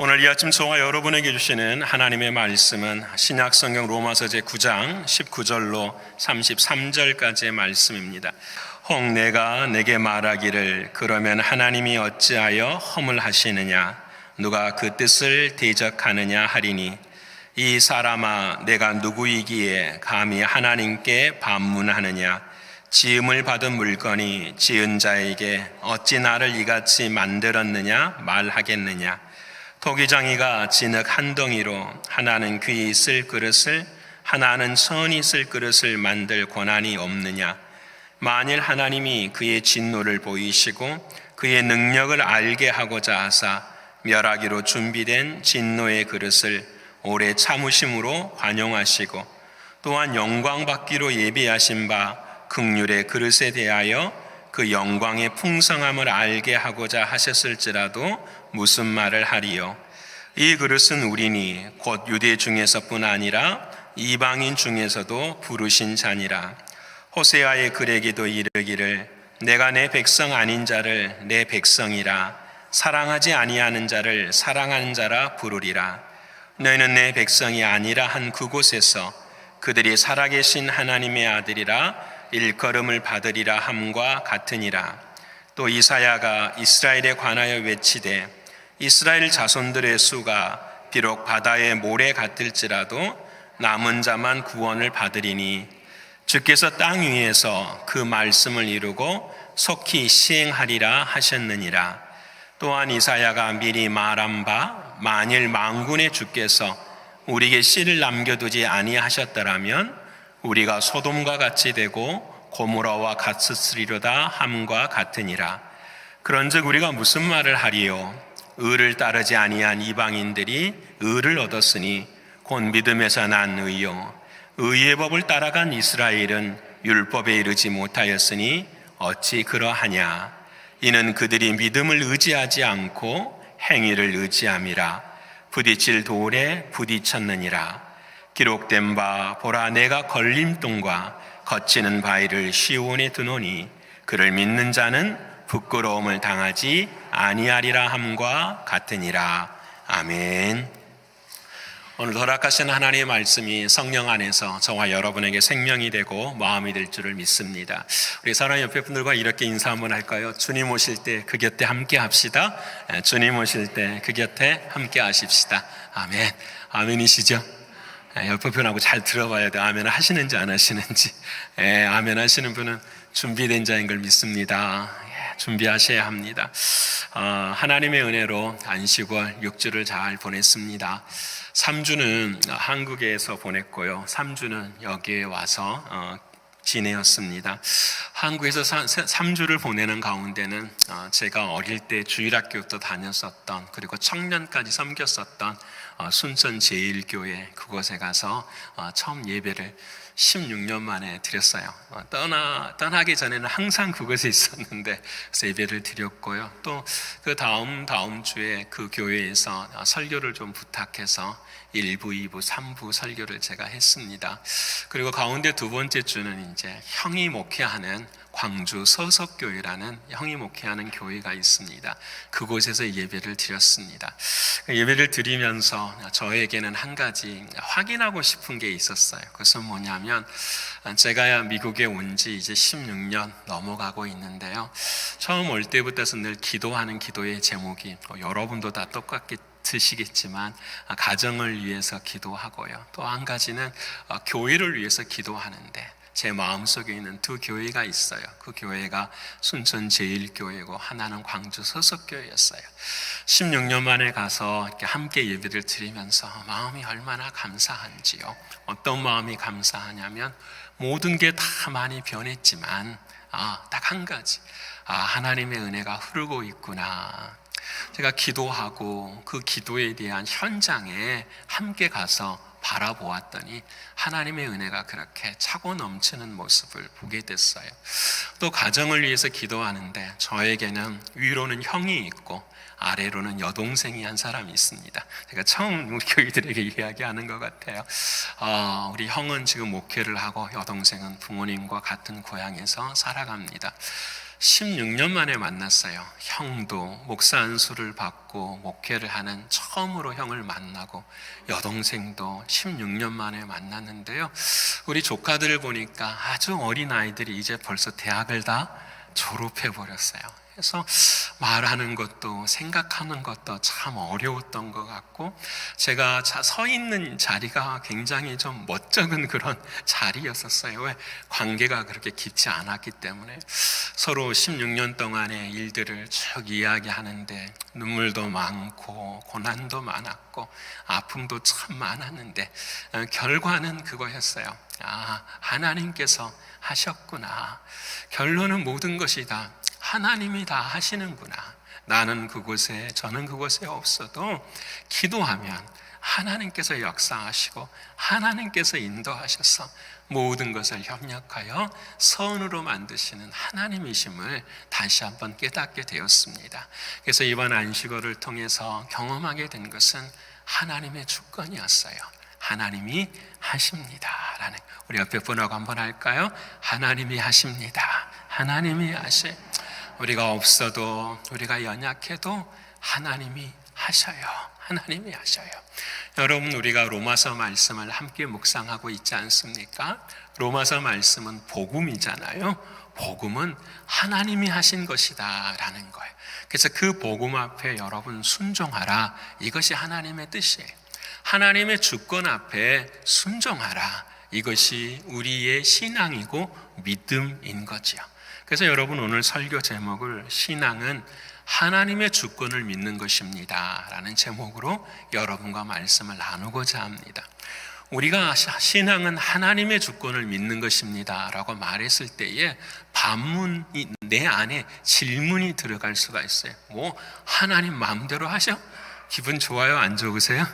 오늘 이 아침 저와 여러분에게 주시는 하나님의 말씀은 신약성경 로마서 제9장 19절로 33절까지의 말씀입니다. 혹 내가 내게 말하기를 그러면 하나님이 어찌하여 허물하시느냐 누가 그 뜻을 대적하느냐 하리니 이 사람아 내가 누구이기에 감히 하나님께 반문하느냐 지음을 받은 물건이 지은 자에게 어찌 나를 이같이 만들었느냐 말하겠느냐 토기장이가 진흙 한 덩이로 하나는 귀 있을 그릇을 하나는 손이 있을 그릇을 만들 권한이 없느냐 만일 하나님이 그의 진노를 보이시고 그의 능력을 알게 하고자 하사 멸하기로 준비된 진노의 그릇을 오래 참으심으로 관용하시고 또한 영광 받기로 예비하신 바 긍휼의 그릇에 대하여 그 영광의 풍성함을 알게 하고자 하셨을지라도 무슨 말을 하리요 이 그릇은 우리니 곧 유대 중에서뿐 아니라 이방인 중에서도 부르신 자니라. 호세아의 글에게도 이르기를 내가 내 백성 아닌 자를 내 백성이라 사랑하지 아니하는 자를 사랑하는 자라 부르리라. 너희는 내 백성이 아니라 한 그곳에서 그들이 살아계신 하나님의 아들이라 일컬음을 받으리라 함과 같으니라. 또 이사야가 이스라엘에 관하여 외치되 이스라엘 자손들의 수가 비록 바다의 모래 같을지라도 남은 자만 구원을 받으리니 주께서 땅 위에서 그 말씀을 이루고 속히 시행하리라 하셨느니라. 또한 이사야가 미리 말한 바 만일 만군의 주께서 우리에게 씨를 남겨두지 아니하셨더라면 우리가 소돔과 같이 되고 고모라와 같으리로다 함과 같으니라. 그런즉 우리가 무슨 말을 하리요 의를 따르지 아니한 이방인들이 의를 얻었으니 곧 믿음에서 난 의요 의의 법을 따라간 이스라엘은 율법에 이르지 못하였으니 어찌 그러하냐 이는 그들이 믿음을 의지하지 않고 행위를 의지함이라. 부딪힐 돌에 부딪혔느니라. 기록된 바 보라 내가 걸림돌과 거치는 바위를 시온에 두노니 그를 믿는 자는 부끄러움을 당하지 아니하리라 함과 같으니라. 아멘. 오늘 허락하신 하나님의 말씀이 성령 안에서 저와 여러분에게 생명이 되고 마음이 될 줄을 믿습니다. 우리 사랑하는 옆에 분들과 이렇게 인사 한번 할까요? 주님 오실 때 그 곁에 함께 합시다. 주님 오실 때 그 곁에 함께 하십시다. 아멘. 아멘이시죠? 옆에 분하고 잘 들어봐야 돼. 아멘 하시는지 안 하시는지. 아멘 하시는 분은 준비된 자인 걸 믿습니다. 준비하셔야 합니다. 하나님의 은혜로 안식월 6주를 잘 보냈습니다. 3주는 한국에서 보냈고요. 3주는 여기에 와서 지내었습니다. 한국에서 3주를 보내는 가운데는 제가 어릴 때 주일학교도 다녔었던 그리고 청년까지 섬겼었던 순천 제1교회 그곳에 가서 처음 예배를 16년 만에 드렸어요. 떠나기 전에는 항상 그곳에 있었는데 그래서 예배를 드렸고요. 또 그 다음 주에 그 교회에서 설교를 좀 부탁해서 1부, 2부, 3부 설교를 제가 했습니다. 그리고 가운데 두 번째 주는 이제 형이 목회하는 광주 서석교회라는 형이 목회하는 교회가 있습니다. 그곳에서 예배를 드렸습니다. 예배를 드리면서 저에게는 한 가지 확인하고 싶은 게 있었어요. 그것은 뭐냐면 제가 미국에 온 지 이제 16년 넘어가고 있는데요. 처음 올 때부터 늘 기도하는 기도의 제목이 여러분도 다 똑같으시겠지만 가정을 위해서 기도하고요. 또 한 가지는 교회를 위해서 기도하는데 제 마음속에 있는 두 교회가 있어요. 그 교회가 순천 제1교회고 하나는 광주 서석교회였어요. 16년 만에 가서 이렇게 함께 예배를 드리면서 마음이 얼마나 감사한지요. 어떤 마음이 감사하냐면 모든 게 다 많이 변했지만 딱 한 가지 하나님의 은혜가 흐르고 있구나. 제가 기도하고 그 기도에 대한 현장에 함께 가서 바라보았더니 하나님의 은혜가 그렇게 차고 넘치는 모습을 보게 됐어요. 또 가정을 위해서 기도하는데 저에게는 위로는 형이 있고 아래로는 여동생이 한 사람이 있습니다. 제가 처음 우리 교회들에게 이야기하는 것 같아요. 우리 형은 지금 목회를 하고 여동생은 부모님과 같은 고향에서 살아갑니다. 16년 만에 만났어요. 형도 목사 안수를 받고 목회를 하는 처음으로 형을 만나고, 여동생도 16년 만에 만났는데요, 우리 조카들을 보니까 아주 어린 아이들이 이제 벌써 대학을 다 졸업해 버렸어요. 그래서 말하는 것도 생각하는 것도 참 어려웠던 것 같고, 제가 서 있는 자리가 굉장히 좀 멋쩍은 그런 자리였었어요. 왜? 관계가 그렇게 깊지 않았기 때문에. 서로 16년 동안의 일들을 쭉 이야기하는데 눈물도 많고 고난도 많았고 아픔도 참 많았는데, 결과는 그거였어요. 아, 하나님께서 하셨구나. 결론은 모든 것이 다 하나님이 다 하시는구나. 나는 그곳에, 저는 그곳에 없어도 기도하면 하나님께서 역사하시고 하나님께서 인도하셔서 모든 것을 협력하여 선으로 만드시는 하나님이심을 다시 한번 깨닫게 되었습니다. 그래서 이번 안식월을 통해서 경험하게 된 것은 하나님의 주권이었어요. 하나님이 하십니다 라는, 우리 옆에 분하고 한번 할까요? 하나님이 하십니다. 하나님이 하시. 우리가 없어도, 우리가 연약해도 하나님이 하셔요. 하나님이 하셔요. 여러분, 우리가 로마서 말씀을 함께 묵상하고 있지 않습니까? 로마서 말씀은 복음이잖아요. 복음은 하나님이 하신 것이다 라는 거예요. 그래서 그 복음 앞에 여러분 순종하라, 이것이 하나님의 뜻이에요. 하나님의 주권 앞에 순종하라, 이것이 우리의 신앙이고 믿음인 거지요. 그래서 여러분, 오늘 설교 제목을 신앙은 하나님의 주권을 믿는 것입니다 라는 제목으로 여러분과 말씀을 나누고자 합니다. 우리가 신앙은 하나님의 주권을 믿는 것입니다 라고 말했을 때에 반문이, 내 안에 질문이 들어갈 수가 있어요. 뭐 하나님 마음대로 하셔? 기분 좋아요? 안 좋으세요?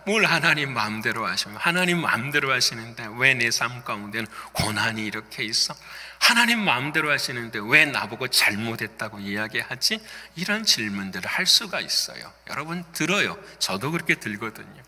뭘 하나님 마음대로 하시면, 하나님 마음대로 하시는데 왜 내 삶 가운데는 고난이 이렇게 있어? 하나님 마음대로 하시는데 왜 나보고 잘못했다고 이야기하지? 이런 질문들을 할 수가 있어요. 여러분 들어요. 저도 그렇게 들거든요.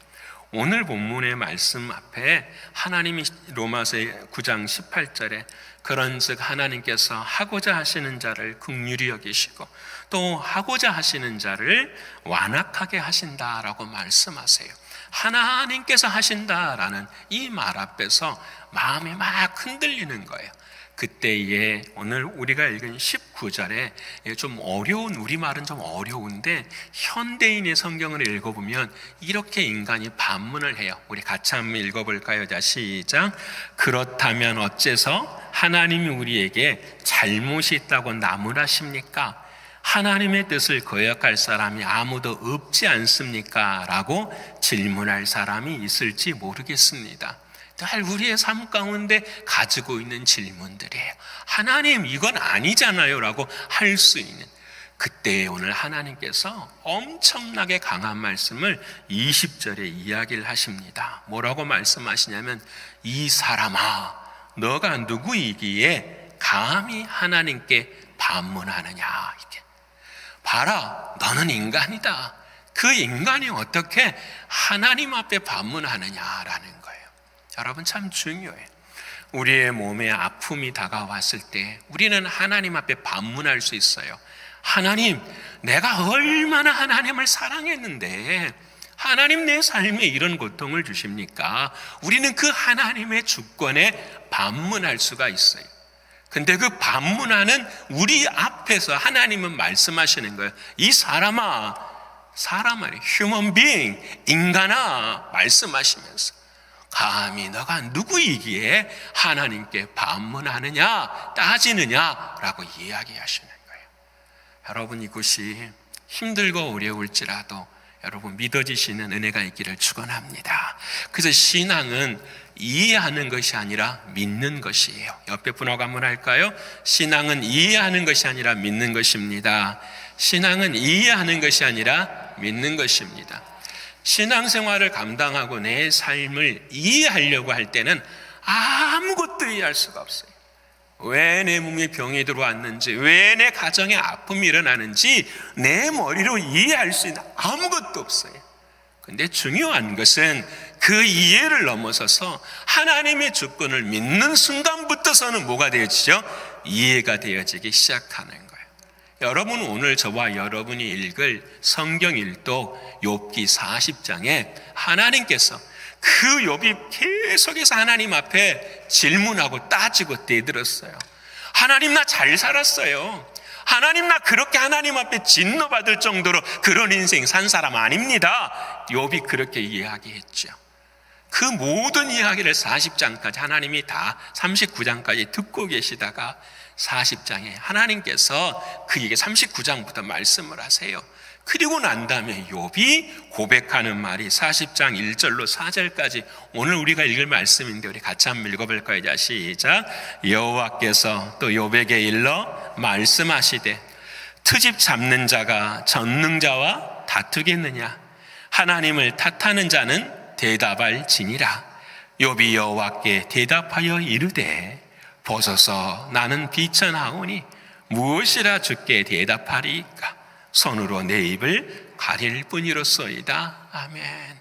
오늘 본문의 말씀 앞에 하나님이 로마서의 9장 18절에 그런즉 하나님께서 하고자 하시는 자를 긍휼히 여기시고 또 하고자 하시는 자를 완악하게 하신다라고 말씀하세요. 하나님께서 하신다라는 이 말 앞에서 마음이 막 흔들리는 거예요. 그때에 오늘 우리가 읽은 19절에 좀 어려운, 우리말은 좀 어려운데 현대인의 성경을 읽어보면 이렇게 인간이 반문을 해요. 우리 같이 한번 읽어볼까요? 자, 시작. 그렇다면 어째서 하나님이 우리에게 잘못이 있다고 나무라십니까? 하나님의 뜻을 거역할 사람이 아무도 없지 않습니까? 라고 질문할 사람이 있을지 모르겠습니다. 늘 우리의 삶 가운데 가지고 있는 질문들이에요. 하나님 이건 아니잖아요 라고 할 수 있는, 그때 오늘 하나님께서 엄청나게 강한 말씀을 20절에 이야기를 하십니다. 뭐라고 말씀하시냐면 이 사람아 너가 누구이기에 감히 하나님께 반문하느냐. 이게 봐라, 너는 인간이다. 그 인간이 어떻게 하나님 앞에 반문하느냐라는 거예요. 여러분 참 중요해요. 우리의 몸에 아픔이 다가왔을 때 우리는 하나님 앞에 반문할 수 있어요. 하나님, 내가 얼마나 하나님을 사랑했는데 하나님 내 삶에 이런 고통을 주십니까? 우리는 그 하나님의 주권에 반문할 수가 있어요. 근데 그 반문하는 우리 앞에서 하나님은 말씀하시는 거예요. 이 사람아, human being, 인간아, 말씀하시면서 감히 너가 누구이기에 하나님께 반문하느냐, 따지느냐라고 이야기하시는 거예요. 여러분 이것이 힘들고 어려울지라도 여러분 믿어지시는 은혜가 있기를 축원합니다. 그래서 신앙은 이해하는 것이 아니라 믿는 것이에요. 옆에 분하고 한번 할까요? 신앙은 이해하는 것이 아니라 믿는 것입니다. 신앙은 이해하는 것이 아니라 믿는 것입니다. 신앙생활을 감당하고 내 삶을 이해하려고 할 때는 아무것도 이해할 수가 없어요. 왜 내 몸에 병이 들어왔는지, 왜 내 가정에 아픔이 일어나는지 내 머리로 이해할 수 있는 아무것도 없어요. 근데 중요한 것은 그 이해를 넘어서서 하나님의 주권을 믿는 순간부터서는 뭐가 되어지죠? 이해가 되어지기 시작하는 거예요. 여러분, 오늘 저와 여러분이 읽을 성경 일독 욥기 40장에 하나님께서 그 욥이 계속해서 하나님 앞에 질문하고 따지고 대들었어요. 하나님, 나 잘 살았어요. 하나님, 나 그렇게 하나님 앞에 진노받을 정도로 그런 인생 산 사람 아닙니다. 욥이 그렇게 이야기했죠. 그 모든 이야기를 40장까지 하나님이 다 39장까지 듣고 계시다가 40장에 하나님께서 그에게 39장부터 말씀을 하세요. 그리고 난 다음에 욥이 고백하는 말이 40장 1절로 4절까지 오늘 우리가 읽을 말씀인데 우리 같이 한번 읽어볼까요? 자, 시작. 여호와께서 또 욥에게 일러 말씀하시되 트집 잡는 자가 전능자와 다투겠느냐? 하나님을 탓하는 자는 대답할지니라. 욥이 여호와께 대답하여 이르되 보소서, 나는 비천하오니 무엇이라 주께 대답하리이까? 손으로 내 입을 가릴 뿐이로소이다. 아멘.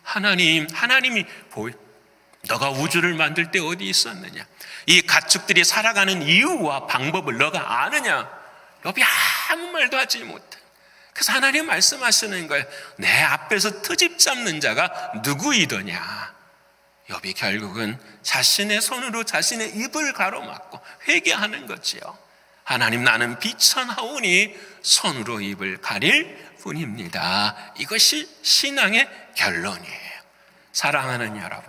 하나님이 너가 우주를 만들 때 어디 있었느냐? 이 가축들이 살아가는 이유와 방법을 너가 아느냐? 욥이 아무 말도 하지 못해. 그래서 하나님 말씀하시는 거예요. 내 앞에서 트집 잡는 자가 누구이더냐? 욥이 결국은 자신의 손으로 자신의 입을 가로막고 회개하는 거지요. 하나님, 나는 비천하오니 손으로 입을 가릴 뿐입니다. 이것이 신앙의 결론이에요. 사랑하는 여러분,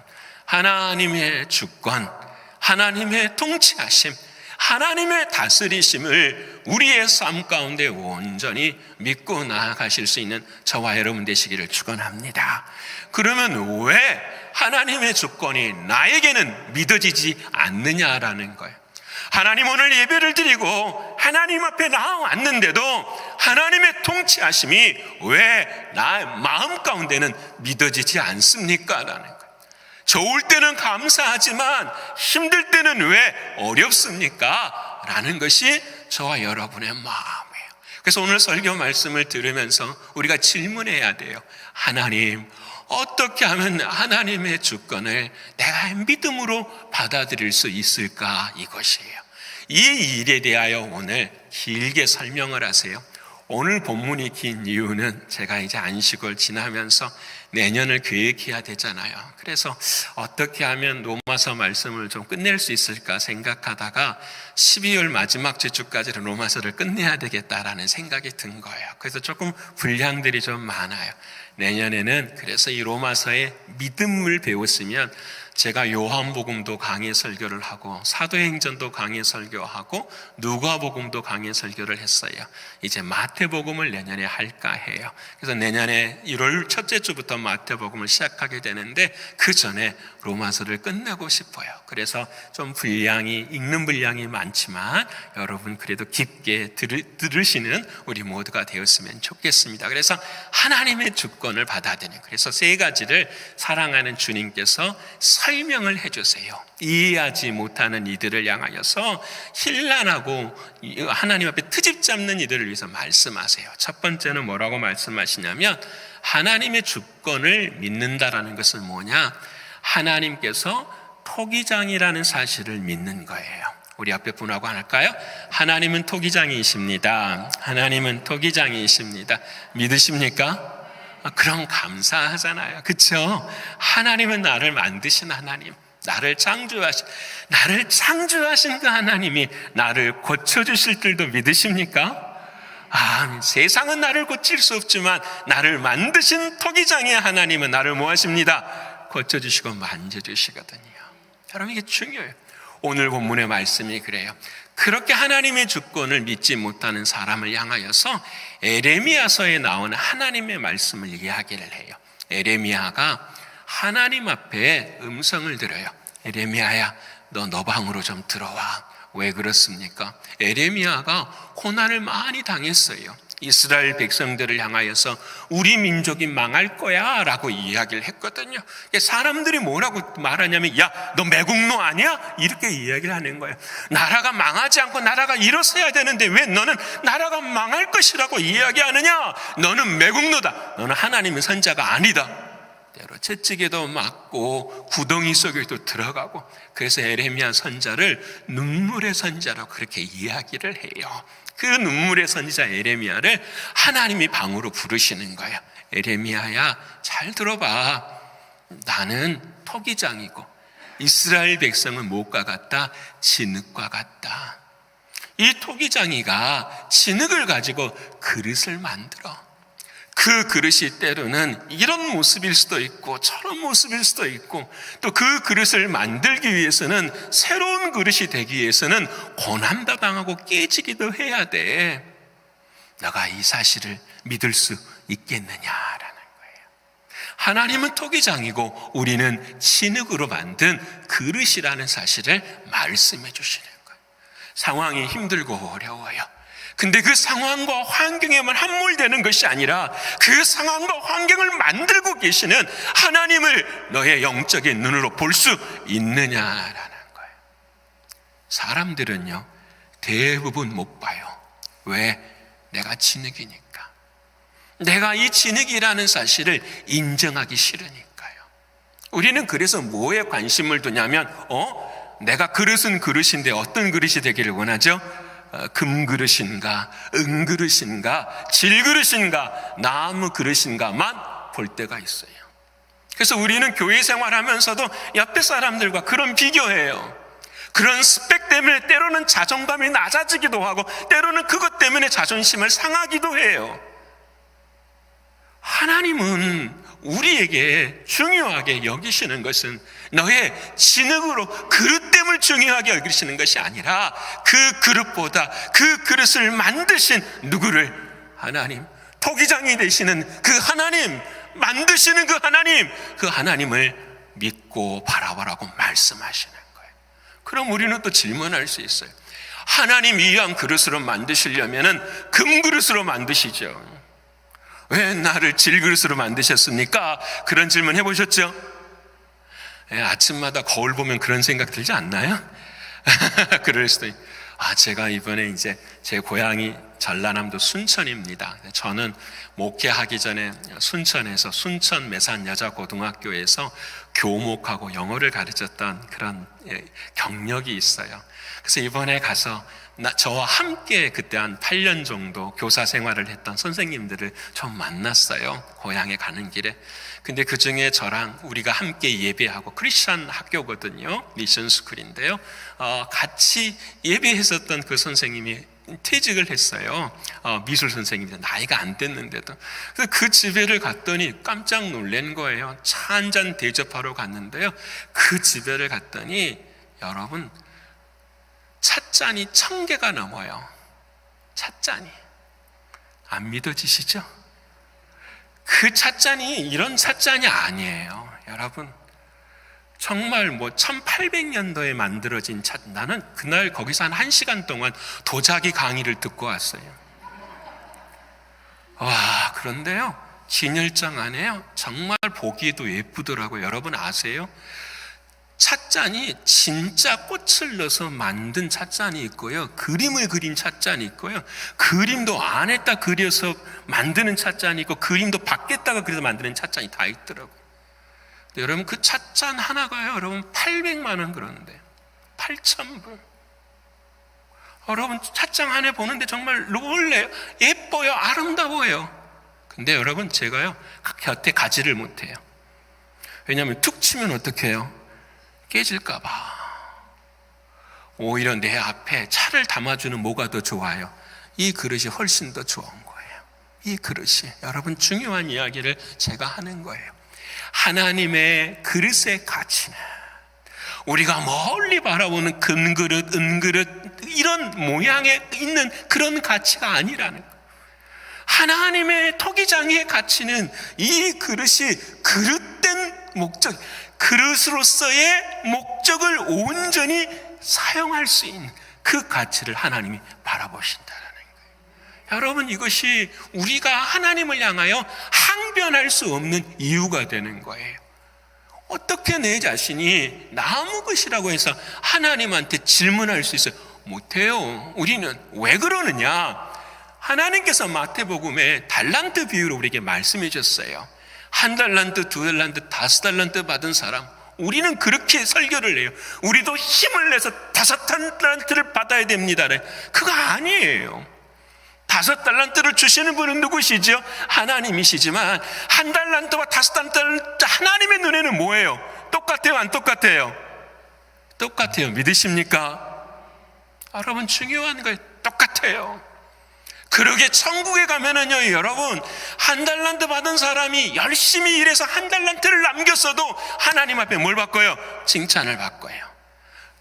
하나님의 주권, 하나님의 통치하심, 하나님의 다스리심을 우리의 삶 가운데 온전히 믿고 나아가실 수 있는 저와 여러분 되시기를 축원합니다. 그러면 왜 하나님의 주권이 나에게는 믿어지지 않느냐라는 거예요. 하나님, 오늘 예배를 드리고 하나님 앞에 나와왔는데도 하나님의 통치하심이 왜 나의 마음 가운데는 믿어지지 않습니까? 라는 거예요. 좋을 때는 감사하지만 힘들 때는 왜 어렵습니까? 라는 것이 저와 여러분의 마음이에요. 그래서 오늘 설교 말씀을 들으면서 우리가 질문해야 돼요. 하나님, 어떻게 하면 하나님의 주권을 내가 믿음으로 받아들일 수 있을까? 이것이에요. 이 일에 대하여 오늘 길게 설명을 하세요. 오늘 본문이 긴 이유는 제가 이제 안식을 지나면서 내년을 계획해야 되잖아요. 그래서 어떻게 하면 로마서 말씀을 좀 끝낼 수 있을까 생각하다가 12월 마지막 주까지는 로마서를 끝내야 되겠다라는 생각이 든 거예요. 그래서 조금 분량들이 좀 많아요. 내년에는 그래서 이 로마서의 믿음을 배웠으면 제가 요한복음도 강의 설교를 하고 사도행전도 강의 설교하고 누가복음도 강의 설교를 했어요. 이제 마태복음을 내년에 할까 해요. 그래서 내년에 1월 첫째 주부터 마태복음을 시작하게 되는데 그 전에 로마서를 끝내고 싶어요. 그래서 좀 읽는 분량이 많지만 여러분 그래도 깊게 들으시는 우리 모두가 되었으면 좋겠습니다. 그래서 하나님의 주권을 받아들이는, 그래서 세 가지를 사랑하는 주님께서 설명을 해주세요. 이해하지 못하는 이들을 향하여서 힐난하고 하나님 앞에 트집 잡는 이들을 위해서 말씀하세요. 첫 번째는 뭐라고 말씀하시냐면 하나님의 주권을 믿는다라는 것은 뭐냐? 하나님께서 토기장이라는 사실을 믿는 거예요. 우리 앞에 분하고 할까요? 하나님은 토기장이십니다. 하나님은 토기장이십니다. 믿으십니까? 그럼 감사하잖아요. 그렇죠? 하나님은 나를 만드신 하나님, 나를 창조하신 그 하나님이 나를 고쳐주실 줄도 믿으십니까? 세상은 나를 고칠 수 없지만 나를 만드신 토기장의 하나님은 나를 뭐 하십니다? 고쳐주시고 만져주시거든요. 여러분, 이게 중요해요. 오늘 본문의 말씀이 그래요. 그렇게 하나님의 주권을 믿지 못하는 사람을 향하여서 에레미야서에 나온 하나님의 말씀을 이야기를 해요. 에레미야가 하나님 앞에 음성을 들어요. 에레미야야, 너 방으로 좀 들어와. 왜 그렇습니까? 에레미야가 고난을 많이 당했어요. 이스라엘 백성들을 향하여서 우리 민족이 망할 거야 라고 이야기를 했거든요. 사람들이 뭐라고 말하냐면, 야, 너 매국노 아니야? 이렇게 이야기를 하는 거예요. 나라가 망하지 않고 나라가 일어서야 되는데 왜 너는 나라가 망할 것이라고 이야기하느냐? 너는 매국노다. 너는 하나님의 선자가 아니다. 채찍에도 맞고 구덩이 속에도 들어가고, 그래서 에레미야 선자를 눈물의 선자라고 그렇게 이야기를 해요. 그 눈물의 선지자 에레미야를 하나님이 방으로 부르시는 거예요. 에레미야야, 잘 들어봐. 나는 토기장이고 이스라엘 백성은 무엇과 같다? 진흙과 같다. 이 토기장이가 진흙을 가지고 그릇을 만들어. 그 그릇이 때로는 이런 모습일 수도 있고 저런 모습일 수도 있고, 또 그 그릇을 만들기 위해서는, 새로운 그릇이 되기 위해서는 고난도 당하고 깨지기도 해야 돼. 너가 이 사실을 믿을 수 있겠느냐라는 거예요. 하나님은 토기장이고 우리는 진흙으로 만든 그릇이라는 사실을 말씀해 주시는 거예요. 상황이 힘들고 어려워요. 근데 그 상황과 환경에만 함몰되는 것이 아니라 그 상황과 환경을 만들고 계시는 하나님을 너의 영적인 눈으로 볼 수 있느냐라는 거예요. 사람들은요, 대부분 못 봐요. 왜? 내가 진흙이니까. 내가 이 진흙이라는 사실을 인정하기 싫으니까요. 우리는 그래서 뭐에 관심을 두냐면, 내가 그릇은 그릇인데 어떤 그릇이 되기를 원하죠? 금그릇인가, 은그릇인가, 질그릇인가, 나무 그릇인가만 볼 때가 있어요. 그래서 우리는 교회 생활하면서도 옆에 사람들과 그런 비교해요. 그런 스펙 때문에 때로는 자존감이 낮아지기도 하고, 때로는 그것 때문에 자존심을 상하기도 해요. 하나님은 우리에게 중요하게 여기시는 것은 너의 진흙으로 그릇됨을 중요하게 여기시는 것이 아니라, 그 그릇보다 그 그릇을 만드신 누구를? 하나님, 토기장이 되시는 그 하나님, 만드시는 그 하나님을 믿고 바라보라고 말씀하시는 거예요. 그럼 우리는 또 질문할 수 있어요. 하나님 이왕 그릇으로 만드시려면은 금그릇으로 만드시죠. 왜 나를 질그릇으로 만드셨습니까? 그런 질문 해보셨죠? 아침마다 거울 보면 그런 생각 들지 않나요? 그럴 수도 있고. 제가 이번에 이제 제 고향이 전라남도 순천입니다. 저는 목회하기 전에 순천에서 순천 매산여자고등학교에서 교목하고 영어를 가르쳤던 그런 경력이 있어요. 그래서 이번에 가서 저와 함께 그때 한 8년 정도 교사 생활을 했던 선생님들을 좀 만났어요. 고향에 가는 길에. 근데 그 중에 저랑 우리가 함께 예배하고, 크리스천 학교거든요. 미션 스쿨인데요. 같이 예배했었던 그 선생님이 퇴직을 했어요. 미술 선생님인데 나이가 안 됐는데도. 그래서 그 집에를 갔더니 깜짝 놀란 거예요. 차 한 잔 대접하러 갔는데요. 그 집에를 갔더니 여러분, 찻잔이 1000개가 넘어요. 찻잔이. 안 믿어지시죠? 그 찻잔이 이런 찻잔이 아니에요. 여러분, 정말 1800년도에 만들어진 나는 그날 거기서 한 1시간 동안 도자기 강의를 듣고 왔어요. 와, 그런데요, 진열장 안에요, 정말 보기에도 예쁘더라고요. 여러분 아세요? 찻잔이 진짜 꽃을 넣어서 만든 찻잔이 있고요, 그림을 그린 찻잔이 있고요, 그림도 안에다 그려서 만드는 찻잔이 있고, 그림도 밖에다가 그려서 만드는 찻잔이 다 있더라고요. 여러분, 그 찻잔 하나가요, 여러분 800만 원 그러는데, 8,000불. 여러분, 찻잔 안에 보는데 정말 놀래요. 예뻐요. 아름다워요. 근데 여러분, 제가요 곁에 가지를 못해요. 왜냐하면 툭 치면 어떡해요? 깨질까봐. 오히려 내 앞에 차를 담아주는 뭐가 더 좋아요? 이 그릇이 훨씬 더 좋은 거예요. 이 그릇이. 여러분, 중요한 이야기를 제가 하는 거예요. 하나님의 그릇의 가치는 우리가 멀리 바라보는 금그릇, 은그릇, 이런 모양에 있는 그런 가치가 아니라는 거예요. 하나님의 토기장의 가치는 이 그릇이 그릇된 목적, 그릇으로서의 목적을 온전히 사용할 수 있는 그 가치를 하나님이 바라보신다는 거예요. 여러분, 이것이 우리가 하나님을 향하여 항변할 수 없는 이유가 되는 거예요. 어떻게 내 자신이 나무 것이라고 해서 하나님한테 질문할 수 있어요? 못해요. 우리는 왜 그러느냐? 하나님께서 마태복음에 달란트 비유로 우리에게 말씀해 주셨어요. 한 달란트, 두 달란트, 다섯 달란트 받은 사람, 우리는 그렇게 설교를 해요. 우리도 힘을 내서 다섯 달란트를 받아야 됩니다. 그거 아니에요. 다섯 달란트를 주시는 분은 누구시죠? 하나님이시지만 한 달란트와 다섯 달란트, 하나님의 눈에는 뭐예요? 똑같아요, 안 똑같아요? 똑같아요. 믿으십니까? 여러분, 중요한 거예요. 똑같아요. 그러게 천국에 가면은요, 여러분, 한 달란트 받은 사람이 열심히 일해서 한 달란트를 남겼어도 하나님 앞에 뭘 받고요? 칭찬을 받고요.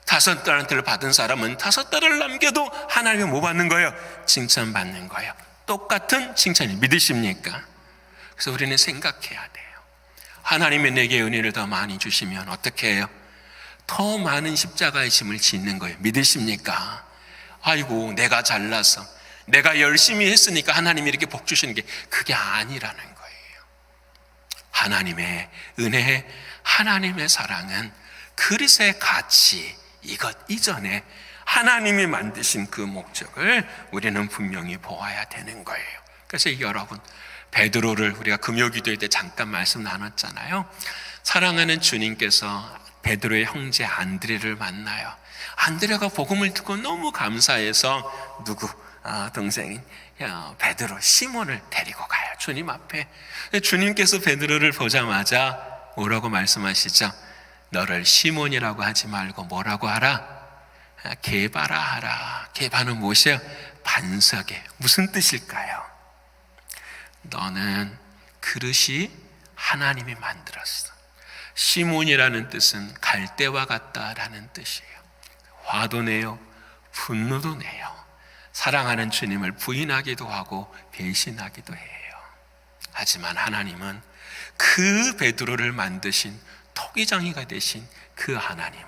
다섯 달란트를 받은 사람은 다섯 달을 남겨도 하나님이 뭐 받는 거예요? 칭찬받는 거예요. 똑같은 칭찬이 믿으십니까? 그래서 우리는 생각해야 돼요. 하나님이 내게 은혜를 더 많이 주시면 어떻게 해요? 더 많은 십자가의 짐을 짓는 거예요. 믿으십니까? 아이고, 내가 잘나서 내가 열심히 했으니까 하나님이 이렇게 복 주시는 게 그게 아니라는 거예요. 하나님의 은혜, 하나님의 사랑은 그릇의 가치, 이것 이전에 하나님이 만드신 그 목적을 우리는 분명히 보아야 되는 거예요. 그래서 여러분, 베드로를 우리가 금요기도회 때 잠깐 말씀 나눴잖아요. 사랑하는 주님께서 베드로의 형제 안드레를 만나요. 안드레가 복음을 듣고 너무 감사해서 동생인 베드로, 시몬을 데리고 가요. 주님 앞에. 주님께서 베드로를 보자마자 뭐라고 말씀하시죠? 너를 시몬이라고 하지 말고 뭐라고 하라? 게바라 하라. 게바는 무엇이에요? 반석에. 무슨 뜻일까요? 너는 그릇이 하나님이 만들었어. 시몬이라는 뜻은 갈대와 같다라는 뜻이에요. 화도 내요, 분노도 내요. 사랑하는 주님을 부인하기도 하고 배신하기도 해요. 하지만 하나님은 그 베드로를 만드신 토기장이가 되신 그 하나님은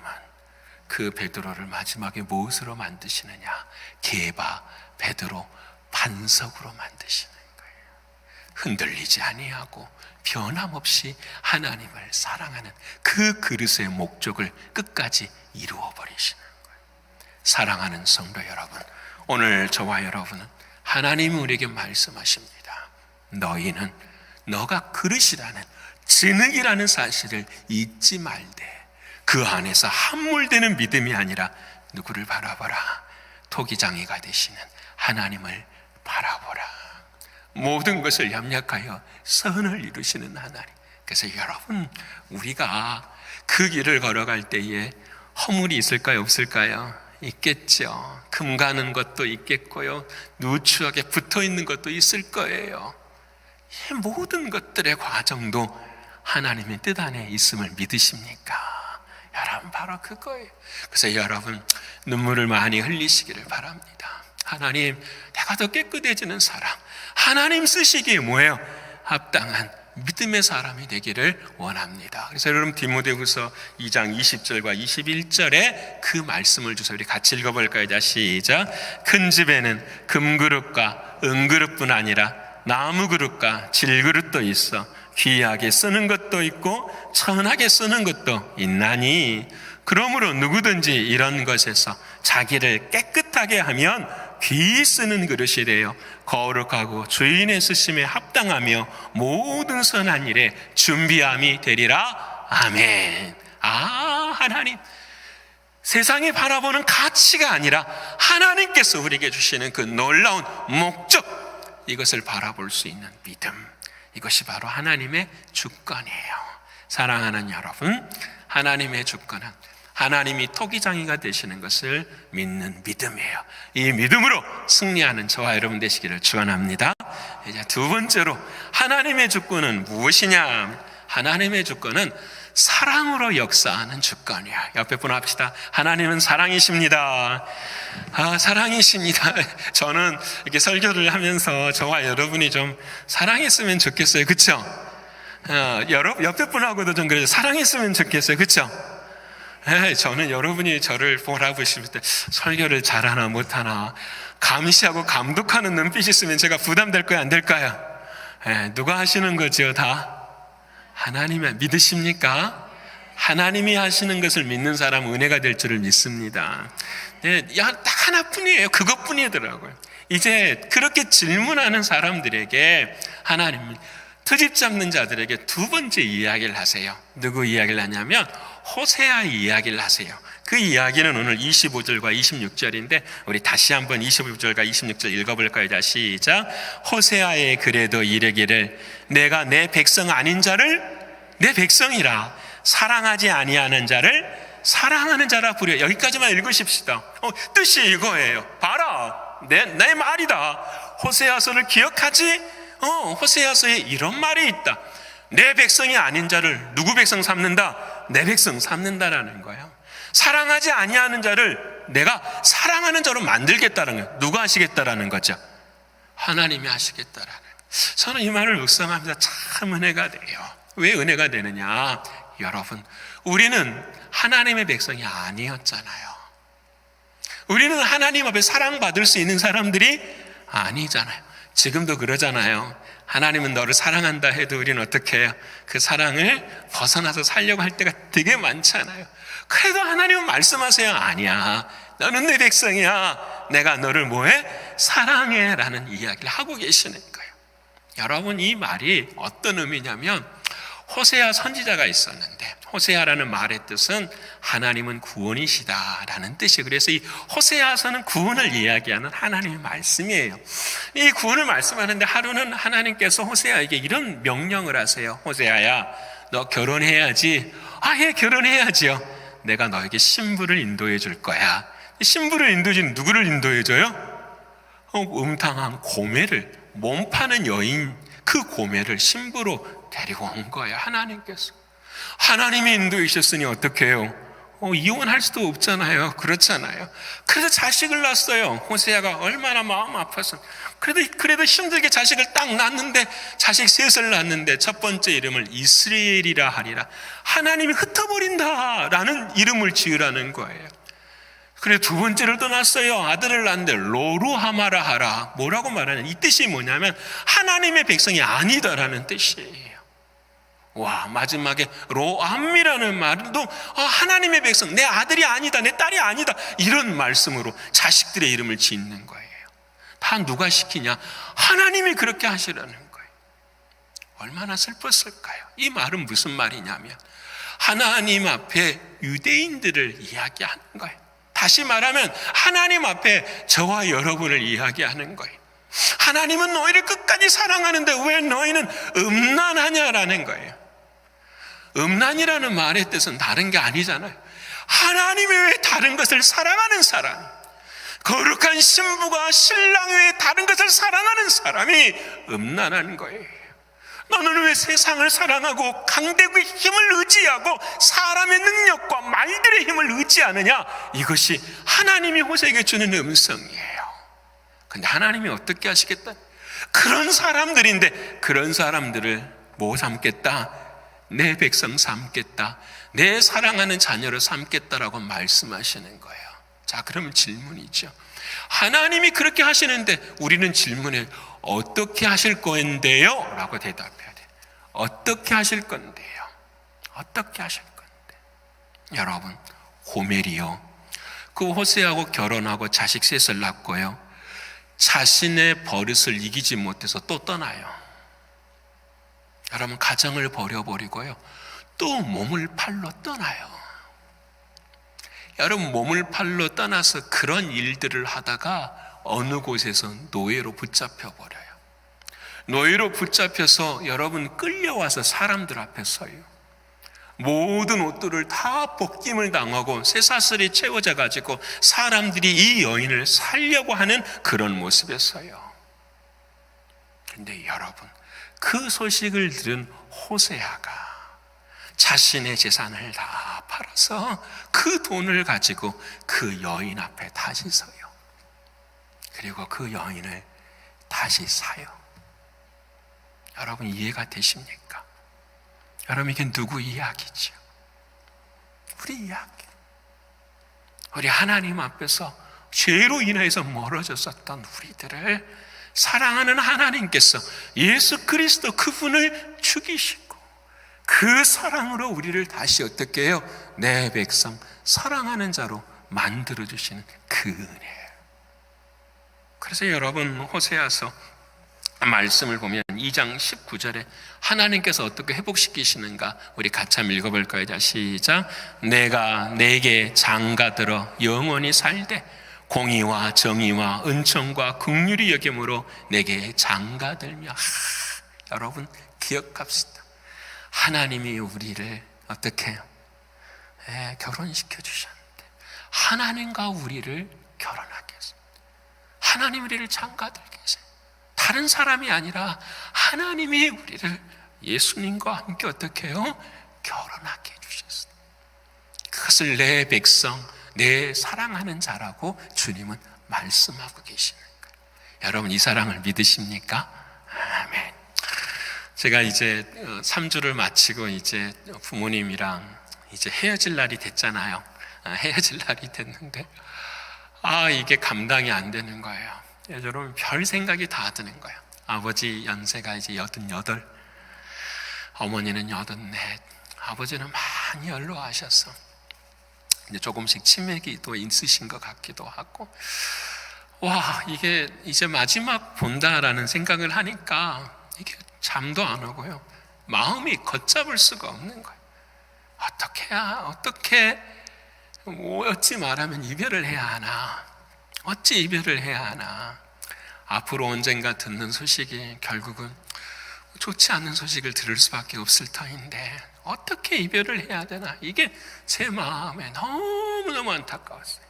그 베드로를 마지막에 무엇으로 만드시느냐? 게바, 베드로, 반석으로 만드시는 거예요. 흔들리지 아니하고 변함없이 하나님을 사랑하는 그 그릇의 목적을 끝까지 이루어 버리시는 거예요. 사랑하는 성도 여러분, 오늘 저와 여러분은 하나님이 우리에게 말씀하십니다. 너희는 너가 그릇이라는, 진흙이라는 사실을 잊지 말되 그 안에서 함몰되는 믿음이 아니라 누구를 바라보라? 토기장이가 되시는 하나님을 바라보라. 모든 것을 협력하여 선을 이루시는 하나님. 그래서 여러분, 우리가 그 길을 걸어갈 때에 허물이 있을까요? 없을까요? 있겠죠. 금 가는 것도 있겠고요, 누추하게 붙어있는 것도 있을 거예요. 이 모든 것들의 과정도 하나님의 뜻 안에 있음을 믿으십니까? 여러분, 바로 그거예요. 그래서 여러분, 눈물을 많이 흘리시기를 바랍니다. 하나님, 내가 더 깨끗해지는 사람, 하나님 쓰시기에 뭐예요? 합당한 믿음의 사람이 되기를 원합니다. 그래서 여러분, 디모데후서 2장 20절과 21절에 그 말씀을 주서 우리 같이 읽어볼까요? 자, 시작. 큰 집에는 금그릇과 은그릇뿐 아니라 나무그릇과 질그릇도 있어 귀하게 쓰는 것도 있고 천하게 쓰는 것도 있나니, 그러므로 누구든지 이런 것에서 자기를 깨끗하게 하면 귀히 쓰는 그릇이 되어 거룩하고 주인의 쓰심에 합당하며 모든 선한 일에 준비함이 되리라. 아멘. 하나님, 세상이 바라보는 가치가 아니라 하나님께서 우리에게 주시는 그 놀라운 목적, 이것을 바라볼 수 있는 믿음, 이것이 바로 하나님의 주권이에요. 사랑하는 여러분, 하나님의 주권은 하나님이 토기장이가 되시는 것을 믿는 믿음이에요. 이 믿음으로 승리하는 저와 여러분 되시기를 축원합니다. 이제 두 번째로, 하나님의 주권은 무엇이냐? 하나님의 주권은 사랑으로 역사하는 주권이야. 옆에 분 합시다. 하나님은 사랑이십니다. 사랑이십니다. 저는 이렇게 설교를 하면서 저와 여러분이 좀 사랑했으면 좋겠어요. 그쵸? 옆에 분하고도 좀 그래요. 사랑했으면 좋겠어요. 그쵸? 저는 여러분이 저를 보라보실 때 설교를 잘하나 못하나 감시하고 감독하는 눈빛이 있으면 제가 부담될까요? 안 될까요? 누가 하시는 거죠? 다 하나님이. 믿으십니까? 하나님이 하시는 것을 믿는 사람은 은혜가 될 줄을 믿습니다. 딱 하나뿐이에요. 그것뿐이더라고요. 이제 그렇게 질문하는 사람들에게 하나님, 트집 잡는 자들에게 두 번째 이야기를 하세요. 누구 이야기를 하냐면 호세아 이야기를 하세요. 그 이야기는 오늘 25절과 26절인데 우리 다시 한번 25절과 26절 읽어볼까요? 자, 시작. 호세아의 글에도 이르기를 내가 내 백성 아닌 자를 내 백성이라, 사랑하지 아니하는 자를 사랑하는 자라 부려. 여기까지만 읽으십시다. 뜻이 이거예요. 봐라, 내 말이다. 호세아서를 기억하지? 호세아서에 이런 말이 있다. 내 백성이 아닌 자를 누구 백성 삼는다? 내 백성 삼는다라는 거예요. 사랑하지 아니하는 자를 내가 사랑하는 자로 만들겠다는 거예요. 누가 하시겠다라는 거죠? 하나님이 하시겠다라는 거예요. 저는 이 말을 묵상하면서 참 은혜가 돼요. 왜 은혜가 되느냐? 여러분, 우리는 하나님의 백성이 아니었잖아요. 우리는 하나님 앞에 사랑받을 수 있는 사람들이 아니잖아요. 지금도 그러잖아요. 하나님은 너를 사랑한다 해도 우리는 어떻게 해요? 그 사랑을 벗어나서 살려고 할 때가 되게 많잖아요. 그래도 하나님은 말씀하세요. 아니야, 너는 내 백성이야. 내가 너를 뭐해? 사랑해 라는 이야기를 하고 계시는 거예요. 여러분, 이 말이 어떤 의미냐면 호세아 선지자가 있었는데, 호세아라는 말의 뜻은 하나님은 구원이시다라는 뜻이에요. 그래서 이 호세아서는 구원을 이야기하는 하나님의 말씀이에요. 이 구원을 말씀하는데 하루는 하나님께서 호세아에게 이런 명령을 하세요. 호세아야, 너 결혼해야지. 예, 결혼해야지요. 내가 너에게 신부를 인도해 줄 거야. 신부를 인도해 주는 누구를 인도해 줘요? 음탕한 고매를, 몸 파는 여인, 그 고매를 신부로 데리고 온 거예요. 하나님께서. 하나님이 인도해 주셨으니 어떻게 해요? 이혼할 수도 없잖아요. 그렇잖아요. 그래서 자식을 낳았어요. 호세아가 얼마나 마음 아팠어. 그래도 힘들게 자식을 딱 낳았는데, 자식 셋을 낳았는데 첫 번째 이름을 이스라엘이라 하리라. 하나님이 흩어버린다라는 이름을 지으라는 거예요. 그래 두 번째를 또 낳았어요. 아들을 낳았는데 로루하마라 하라. 뭐라고 말하냐? 이 뜻이 뭐냐면 하나님의 백성이 아니다라는 뜻이에요. 와, 마지막에 로암이라는 말도 하나님의 백성, 내 아들이 아니다, 내 딸이 아니다, 이런 말씀으로 자식들의 이름을 짓는 거예요. 다 누가 시키냐? 하나님이 그렇게 하시라는 거예요. 얼마나 슬펐을까요? 이 말은 무슨 말이냐면 하나님 앞에 유대인들을 이야기하는 거예요. 다시 말하면 하나님 앞에 저와 여러분을 이야기하는 거예요. 하나님은 너희를 끝까지 사랑하는데 왜 너희는 음란하냐라는 거예요. 음란이라는 말의 뜻은 다른 게 아니잖아요. 하나님 외에 다른 것을 사랑하는 사람, 거룩한 신부가 신랑 외에 다른 것을 사랑하는 사람이 음란한 거예요. 너는 왜 세상을 사랑하고 강대국의 힘을 의지하고 사람의 능력과 말들의 힘을 의지하느냐? 이것이 하나님이 호세에게 주는 음성이에요. 근데 하나님이 어떻게 하시겠다? 그런 사람들인데 그런 사람들을 뭐 삼겠다? 내 백성 삼겠다, 내 사랑하는 자녀를 삼겠다라고 말씀하시는 거예요. 자, 그러면 질문이죠. 하나님이 그렇게 하시는데 우리는 질문에 어떻게 하실 건데요? 라고 대답해야 돼요. 어떻게 하실 건데요? 어떻게 하실 건데? 여러분, 고멜이요, 그 호세하고 결혼하고 자식 셋을 낳고요, 자신의 버릇을 이기지 못해서 또 떠나요. 여러분, 가정을 버려버리고요, 또 몸을 팔러 떠나요. 여러분, 몸을 팔러 떠나서 그런 일들을 하다가 어느 곳에서 노예로 붙잡혀 버려요. 노예로 붙잡혀서 여러분 끌려와서 사람들 앞에 서요. 모든 옷들을 다 벗김을 당하고 쇠사슬이 채워져 가지고 사람들이 이 여인을 살려고 하는 그런 모습에 서요. 근데 여러분, 그 소식을 들은 호세아가 자신의 재산을 다 팔아서 그 돈을 가지고 그 여인 앞에 다시 서요. 그리고 그 여인을 다시 사요. 여러분, 이해가 되십니까? 여러분, 이게 누구 이야기죠? 우리 이야기. 우리 하나님 앞에서 죄로 인해서 멀어졌었던 우리들을 사랑하는 하나님께서 예수 그리스도 그분을 죽이시고 그 사랑으로 우리를 다시 어떻게 해요? 내 백성, 사랑하는 자로 만들어주시는 그 은혜예요. 그래서 여러분, 호세아서 말씀을 보면 2장 19절에 하나님께서 어떻게 회복시키시는가 우리 같이 한번 읽어볼까요? 자, 시작. 내가 내게 장가들어 영원히 살되 공의와 정의와 은총과 긍휼이 여김으로 내게 장가들며. 여러분 기억합시다. 하나님이 우리를 어떻게 해요? 결혼시켜 주셨는데 하나님과 우리를 결혼하게 했습니다. 하나님 우리를 장가들게 했어요. 다른 사람이 아니라 하나님이 우리를 예수님과 함께 어떻게 해요? 결혼하게 해주셨어요. 그것을 내 백성, 내 사랑하는 자라고 주님은 말씀하고 계시는 거예요. 여러분 이 사랑을 믿으십니까? 아멘. 제가 이제 3주를 마치고 이제 부모님이랑 이제 헤어질 날이 됐잖아요. 헤어질 날이 됐는데 이게 감당이 안 되는 거예요. 여러분 별 생각이 다 드는 거예요. 아버지 연세가 이제 88, 어머니는 84. 아버지는 많이 연로하셔서 이제 조금씩 치매기 또 있으신 것 같기도 하고, 이게 이제 마지막 본다라는 생각을 하니까 이게 잠도 안 오고요. 마음이 걷잡을 수가 없는 거예요. 어떻게 어찌 말하면 이별을 해야 하나? 어찌 이별을 해야 하나? 앞으로 언젠가 듣는 소식이 결국은 좋지 않은 소식을 들을 수밖에 없을 터인데 어떻게 이별을 해야 되나? 이게 제 마음에 너무너무 안타까웠어요.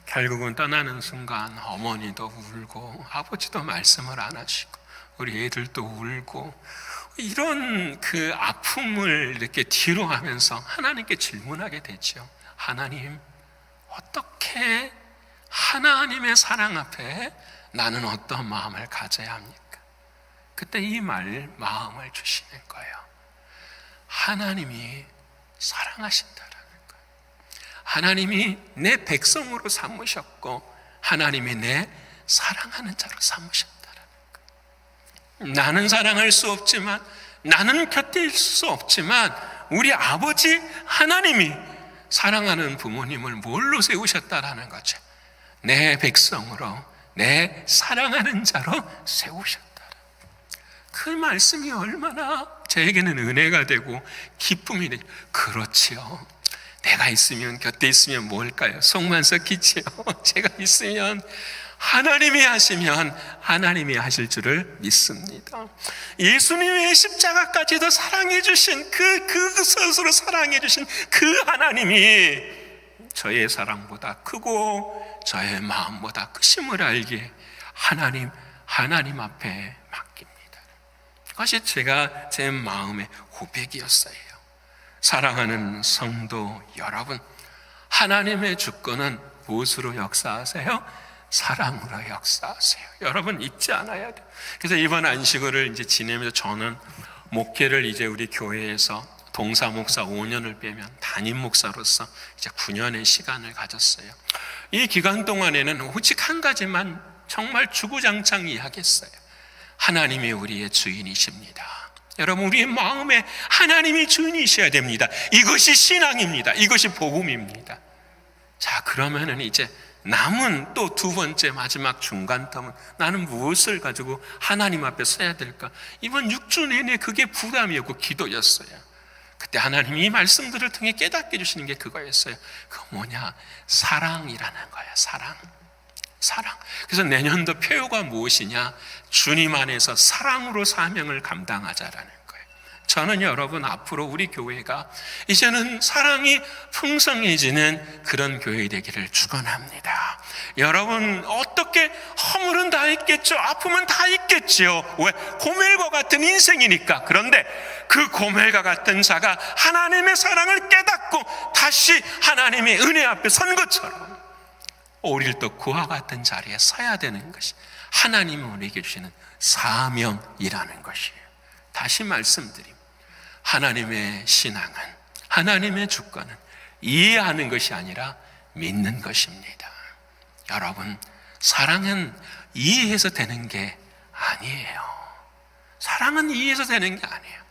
결국은 떠나는 순간 어머니도 울고 아버지도 말씀을 안 하시고 우리 애들도 울고, 이런 그 아픔을 이렇게 뒤로 하면서 하나님께 질문하게 됐죠. 하나님, 어떻게 하나님의 사랑 앞에 나는 어떤 마음을 가져야 합니까? 그때 이 마음을 주시는 거예요. 하나님이 사랑하신다라는 거예요. 하나님이 내 백성으로 삼으셨고 하나님이 내 사랑하는 자로 삼으셨다라는 거예요. 나는 사랑할 수 없지만, 나는 곁에 있을 수 없지만 우리 아버지 하나님이 사랑하는 부모님을 뭘로 세우셨다라는 거죠. 내 백성으로, 내 사랑하는 자로 세우셨다. 그 말씀이 얼마나 저에게는 은혜가 되고 기쁨이 되죠. 그렇지요. 내가 있으면, 곁에 있으면 뭘까요? 속만 썩히지요. 제가 있으면, 하나님이 하시면 하나님이 하실 줄을 믿습니다. 예수님의 십자가까지도 사랑해 주신 그 스스로 사랑해 주신 그 하나님이 저의 사랑보다 크고 저의 마음보다 크심을 알기에 하나님 앞에 맡깁니다. 그것이 제 마음의 고백이었어요. 사랑하는 성도 여러분, 하나님의 주권은 무엇으로 역사하세요? 사랑으로 역사하세요. 여러분 잊지 않아야 돼요. 그래서 이번 안식일을 이제 지내면서 저는 목회를 이제 우리 교회에서 동사 목사 5년을 빼면 담임 목사로서 이제 9년의 시간을 가졌어요. 이 기간 동안에는 오직 한 가지만 정말 주구장창 이야기했어요. 하나님이 우리의 주인이십니다. 여러분, 우리의 마음에 하나님이 주인이셔야 됩니다. 이것이 신앙입니다. 이것이 복음입니다. 자, 그러면은 이제 남은 또 두 번째 마지막 중간텀은 나는 무엇을 가지고 하나님 앞에 서야 될까? 이번 6주 내내 그게 부담이었고 기도였어요. 그때 하나님이 이 말씀들을 통해 깨닫게 해주시는 게 그거였어요. 그거 뭐냐? 사랑이라는 거예요. 사랑. 그래서 내년도 표어가 무엇이냐? 주님 안에서 사랑으로 사명을 감당하자라는 거예요. 저는 여러분 앞으로 우리 교회가 이제는 사랑이 풍성해지는 그런 교회 되기를 축원합니다. 여러분 어떻게 허물은 다 있겠죠. 아픔은 다 있겠지요. 왜? 고멜과 같은 인생이니까. 그런데 그 고멜과 같은 자가 하나님의 사랑을 깨닫고 다시 하나님의 은혜 앞에 선 것처럼 우리를 또 그와 같은 자리에 서야 되는 것이 하나님이 우리에게 주시는 사명이라는 것이에요. 다시 말씀드립니다. 하나님의 신앙은, 하나님의 주권은 이해하는 것이 아니라 믿는 것입니다. 여러분, 사랑은 이해해서 되는 게 아니에요. 사랑은 이해해서 되는 게 아니에요.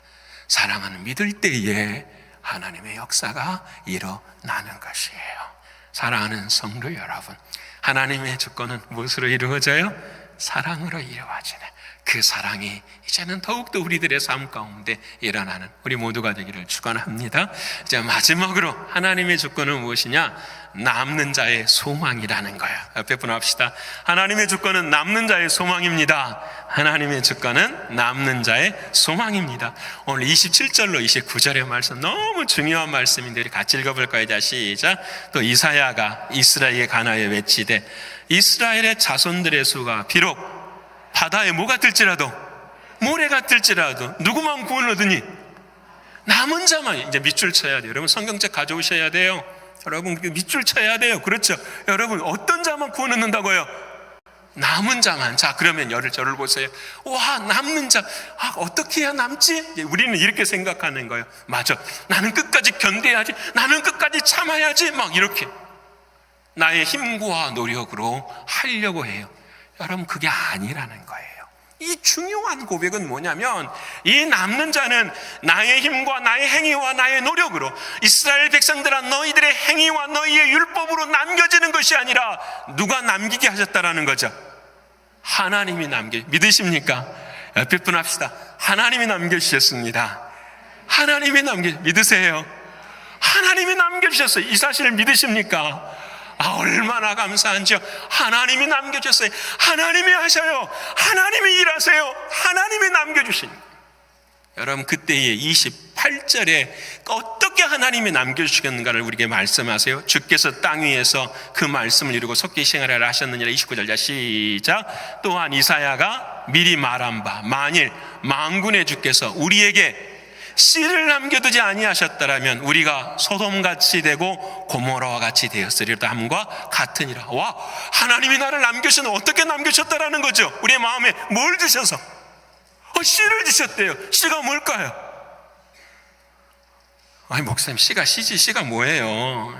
사랑은 믿을 때에 하나님의 역사가 일어나는 것이에요. 사랑하는 성도 여러분, 하나님의 주권은 무엇으로 이루어져요? 사랑으로 이루어지는 그 사랑이 이제는 더욱더 우리들의 삶 가운데 일어나는 우리 모두가 되기를 축원합니다. 이제 마지막으로 하나님의 주권은 무엇이냐? 남는 자의 소망이라는 거예요. 옆에 분 합시다. 하나님의 주권은 남는 자의 소망입니다. 하나님의 주권은 남는 자의 소망입니다. 오늘 27절로 29절의 말씀 너무 중요한 말씀인데 우리 같이 읽어볼까요? 자, 시작. 또 이사야가 이스라엘에 관하여 외치되 이스라엘의 자손들의 수가 비록 바다에 뭐가 뜰지라도 모래가 뜰지라도 누구만 구원을 얻으니 남은 자만. 이제 밑줄 쳐야 돼요. 여러분 성경책 가져오셔야 돼요. 여러분 밑줄 쳐야 돼요. 그렇죠? 여러분 어떤 자만 구원 얻는다고요? 남은 자만. 자, 그러면 저를 보세요. 와, 남는 자. 어떻게 해야 남지? 우리는 이렇게 생각하는 거예요. 맞아, 나는 끝까지 견뎌야지, 나는 끝까지 참아야지, 막 이렇게 나의 힘과 노력으로 하려고 해요. 여러분 그게 아니라는 거예요. 이 중요한 고백은 뭐냐면 이 남는 자는 나의 힘과 나의 행위와 나의 노력으로, 이스라엘 백성들아 너희들의 행위와 너희의 율법으로 남겨지는 것이 아니라 누가 남기게 하셨다라는 거죠? 하나님이 믿으십니까? 옆에 분 합시다. 하나님이 남겨주셨습니다. 하나님이 믿으세요? 하나님이 남겨주셨어요. 이 사실을 믿으십니까? 얼마나 감사한지요. 하나님이 남겨주셨어요. 하나님이 하셔요. 하나님이 일하세요. 하나님이 남겨주시니. 여러분 그때의 28절에 어떻게 하나님이 남겨주시겠는가를 우리에게 말씀하세요. 주께서 땅 위에서 그 말씀을 이루고 속기 생활을 하셨느니라. 29절 자 시작. 또한 이사야가 미리 말한 바 만일 만군의 주께서 우리에게 씨를 남겨두지 아니하셨더라면 우리가 소돔같이 되고 고모라와 같이 되었으리로다 함과 같으니라. 와, 하나님이 나를 남겨주셨는데 어떻게 남겨주셨다라는 거죠? 우리의 마음에 뭘 주셔서? 씨를 주셨대요. 씨가 뭘까요? 아니 목사님, 씨가 뭐예요?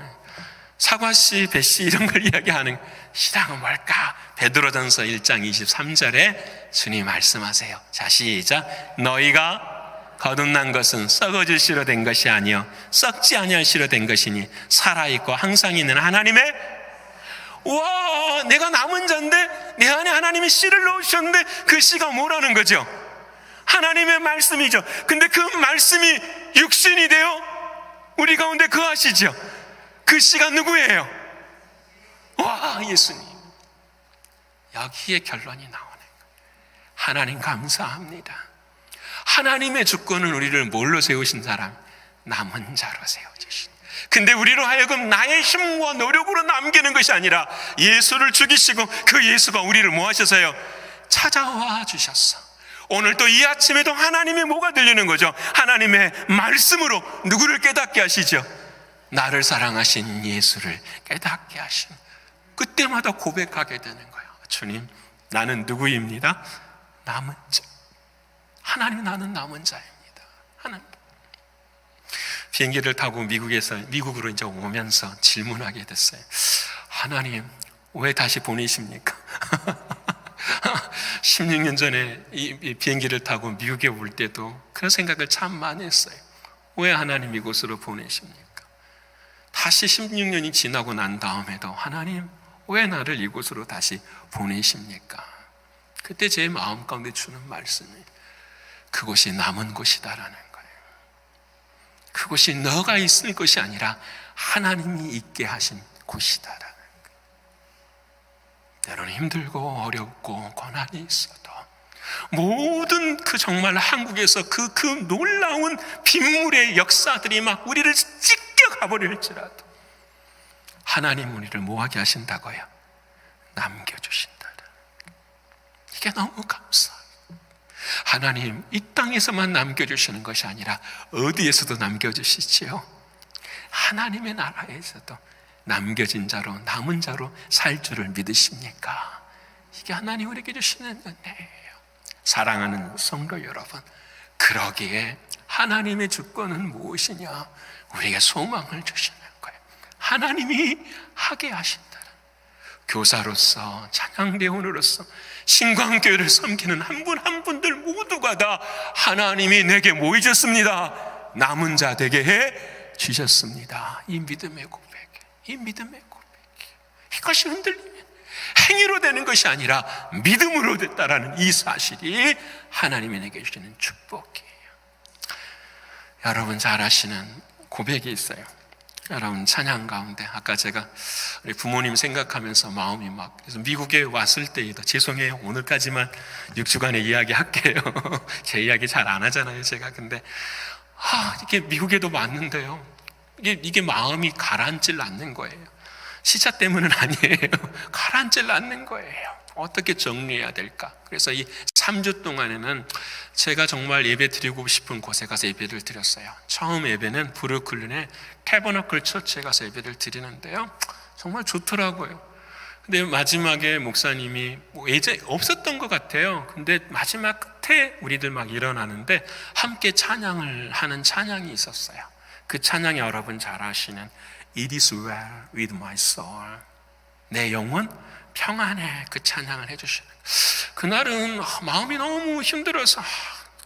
사과씨, 배씨 이런 걸 이야기하는 씨랑은 뭘까? 베드로전서 1장 23절에 주님 말씀하세요. 자 시작. 너희가 거듭난 것은 썩어질 씨로 된 것이 아니요 썩지 아니할 씨로 된 것이니 살아있고 항상 있는 하나님의. 와, 내가 남은 자인데 내 안에 하나님의 씨를 넣으셨는데 그 씨가 뭐라는 거죠? 하나님의 말씀이죠. 근데 그 말씀이 육신이 되어 우리 가운데 거하시죠. 그 씨가 누구예요? 와, 예수님. 여기에 결론이 나오는 거예요. 하나님 감사합니다. 하나님의 주권은 우리를 뭘로 세우신 사람? 남은 자로 세워주신. 근데 우리로 하여금 나의 힘과 노력으로 남기는 것이 아니라 예수를 죽이시고 그 예수가 우리를 뭐 하셔서요? 찾아와 주셨어. 오늘 또 이 아침에도 하나님의 뭐가 들리는 거죠? 하나님의 말씀으로 누구를 깨닫게 하시죠? 나를 사랑하신 예수를 깨닫게 하신. 그때마다 고백하게 되는 거예요. 주님, 나는 누구입니다? 남은 자. 하나님, 나는 남은 자입니다. 하나님. 비행기를 타고 미국으로 이제 오면서 질문하게 됐어요. 하나님, 왜 다시 보내십니까? 16년 전에 이 비행기를 타고 미국에 올 때도 그런 생각을 참 많이 했어요. 왜 하나님 이곳으로 보내십니까? 다시 16년이 지나고 난 다음에도 하나님, 왜 나를 이곳으로 다시 보내십니까? 그때 제 마음 가운데 주는 말씀이 그곳이 남은 곳이다라는 거예요. 그곳이 너가 있을 것이 아니라 하나님이 있게 하신 곳이다라는 거예요. 때로는 힘들고 어렵고 고난이 있어도 모든 그 정말 한국에서 그 놀라운 빗물의 역사들이 막 우리를 찢겨 가버릴지라도 하나님 우리를 뭐하게 하신다고요? 남겨주신다라는 거예요. 이게 너무 감사해요. 하나님 이 땅에서만 남겨주시는 것이 아니라 어디에서도 남겨주시지요? 하나님의 나라에서도 남겨진 자로, 남은 자로 살 줄을 믿으십니까? 이게 하나님 우리에게 주시는 은혜예요. 사랑하는 성도 여러분, 그러기에 하나님의 주권은 무엇이냐? 우리에게 소망을 주시는 거예요. 하나님이 하게 하신다는, 교사로서, 찬양대원으로서 신광교회를 섬기는 한 분 한 분들 모두가 다 하나님이 내게 뭐 해주셨습니다? 남은 자 되게 해 주셨습니다. 이 믿음의 고백, 이 믿음의 고백, 이것이 흔들리면 행위로 되는 것이 아니라 믿음으로 됐다라는 이 사실이 하나님이 내게 주시는 축복이에요. 여러분 잘 아시는 고백이 있어요. 여러분 찬양 가운데 아까 제가 우리 부모님 생각하면서 마음이 막, 그래서 미국에 왔을 때에도, 죄송해요 오늘까지만 6주간의 이야기 할게요. 제 이야기 잘 안 하잖아요 제가. 근데 이게 미국에도 왔는데요, 이게 마음이 가라앉질 않는 거예요. 시차 때문은 아니에요. 가라앉질 않는 거예요. 어떻게 정리해야 될까? 그래서 이 3주 동안에는 제가 정말 예배 드리고 싶은 곳에 가서 예배를 드렸어요. 처음 예배는 브루클린의 태버너클 처치에 가서 예배를 드리는데요, 정말 좋더라고요. 근데 마지막에 목사님이 예전에 없었던 것 같아요. 근데 마지막 끝에 우리들 막 일어나는데 함께 찬양을 하는 찬양이 있었어요. 그 찬양이 여러분 잘 아시는 It is well with my soul, 내 영혼 평안해, 그 찬양을 해주시는. 그날은 마음이 너무 힘들어서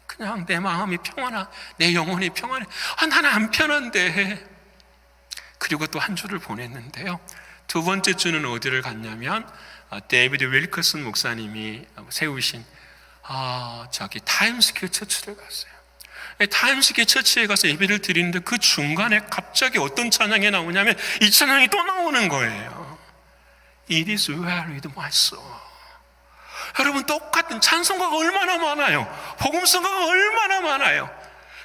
그냥 내 마음이 평안해, 내 영혼이 평안해, 나는 안 편한데. 그리고 또 한 주를 보냈는데요, 두 번째 주는 어디를 갔냐면 데이비드 윌커슨 목사님이 세우신 저기 타임스퀘어 처치를 갔어요. 타임스퀘어 처치에 가서 예배를 드리는데 그 중간에 갑자기 어떤 찬양이 나오냐면 이 찬양이 또 나오는 거예요. It is well with my soul. 여러분 똑같은 찬송가가 얼마나 많아요. 복음성가가 얼마나 많아요.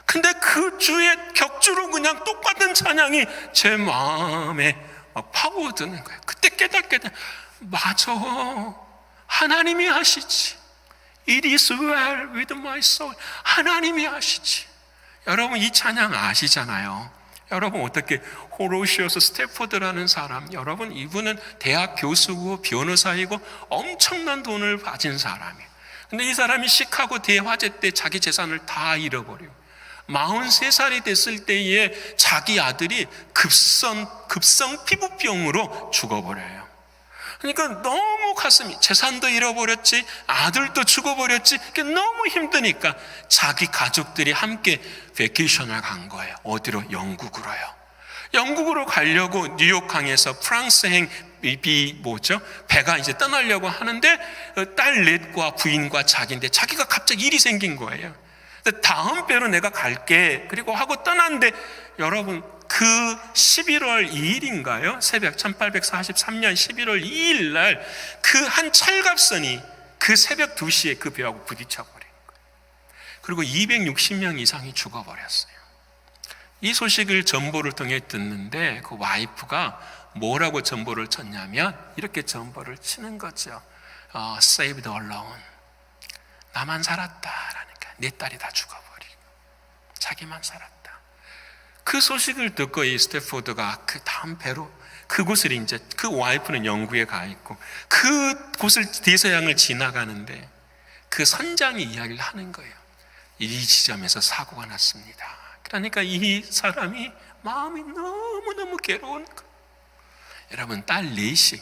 근데 그 주의 격주로 그냥 똑같은 찬양이 제 마음에 막 파고드는 거예요. 그때 깨닫게 돼. 맞아, 하나님이 하시지. It is well with my soul. 하나님이 하시지. 여러분 이 찬양 아시잖아요. 여러분 어떻게 호로시오스 스태포드라는 사람, 여러분 이분은 대학 교수고 변호사이고 엄청난 돈을 가진 사람이에요. 근데 이 사람이 시카고 대화재 때 자기 재산을 다 잃어버려요. 43살이 됐을 때에 자기 아들이 급성 피부병으로 죽어버려요. 그러니까 너무 가슴이, 재산도 잃어버렸지, 아들도 죽어버렸지, 너무 힘드니까 자기 가족들이 함께 베케이션을 간 거예요. 어디로? 영국으로요. 영국으로 가려고 뉴욕항에서 프랑스행 배가 이제 떠나려고 하는데 딸 넷과 부인과 자기인데 자기가 갑자기 일이 생긴 거예요. 다음 배로 내가 갈게 그리고 하고 떠났는데 여러분 그 11월 2일인가요? 새벽 1843년 11월 2일 날 그 한 찰갑선이 그 새벽 2시에 그 배하고 부딪혀 버린 거예요. 그리고 260명 이상이 죽어버렸어요. 이 소식을 전보를 통해 듣는데 그 와이프가 뭐라고 전보를 쳤냐면 이렇게 전보를 치는 거죠. Saved alone. 나만 살았다라니까. 내 딸이 다 죽어버리고 자기만 살았다. 그 소식을 듣고 이 스태포드가 그 다음 배로 그곳을 이제 그 와이프는 영국에 가 있고 그곳을 대서양을 지나가는데 그 선장이 이야기를 하는 거예요. 이 지점에서 사고가 났습니다. 그러니까 이 사람이 마음이 너무너무 괴로운 거예요. 여러분 딸 넷이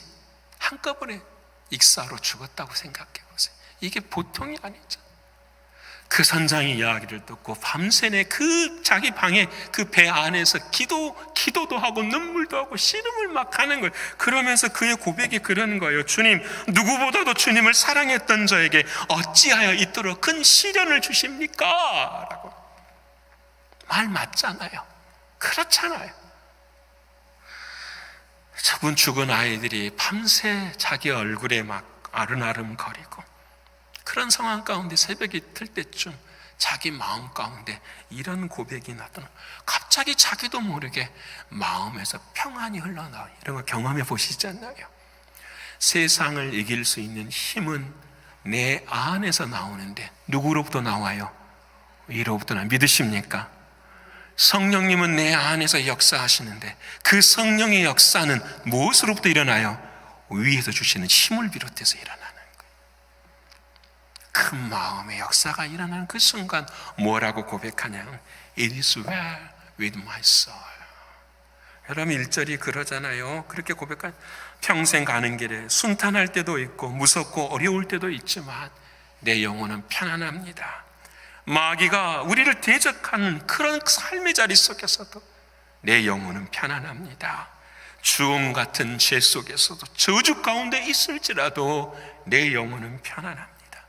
한꺼번에 익사로 죽었다고 생각해 보세요. 이게 보통이 아니죠. 그 선장의 이야기를 듣고 밤새내 그 자기 방에 그 배 안에서 기도도 하고 눈물도 하고 씨름을 막 하는 거예요. 그러면서 그의 고백이 그런 거예요. 주님, 누구보다도 주님을 사랑했던 저에게 어찌하여 이토록 큰 시련을 주십니까? 라고. 말 맞잖아요. 그렇잖아요. 저분 죽은 아이들이 밤새 자기 얼굴에 막 아른아른 거리고 그런 상황 가운데 새벽이 틀 때쯤 자기 마음 가운데 이런 고백이 나타나 갑자기 자기도 모르게 마음에서 평안이 흘러나와요. 이런 거 경험해 보시잖아요. 세상을 이길 수 있는 힘은 내 안에서 나오는데 누구로부터 나와요? 위로부터 나와요. 믿으십니까? 성령님은 내 안에서 역사하시는데 그 성령의 역사는 무엇으로부터 일어나요? 위에서 주시는 힘을 비롯해서 일어나는 거예요. 큰 마음의 역사가 일어나는 그 순간 뭐라고 고백하냐면 It is well with my soul. 여러분 1절이 그러잖아요. 그렇게 고백한 평생 가는 길에 순탄할 때도 있고 무섭고 어려울 때도 있지만 내 영혼은 편안합니다. 마귀가 우리를 대적하는 그런 삶의 자리 속에서도 내 영혼은 편안합니다. 죽음 같은 죄 속에서도 저주 가운데 있을지라도 내 영혼은 편안합니다.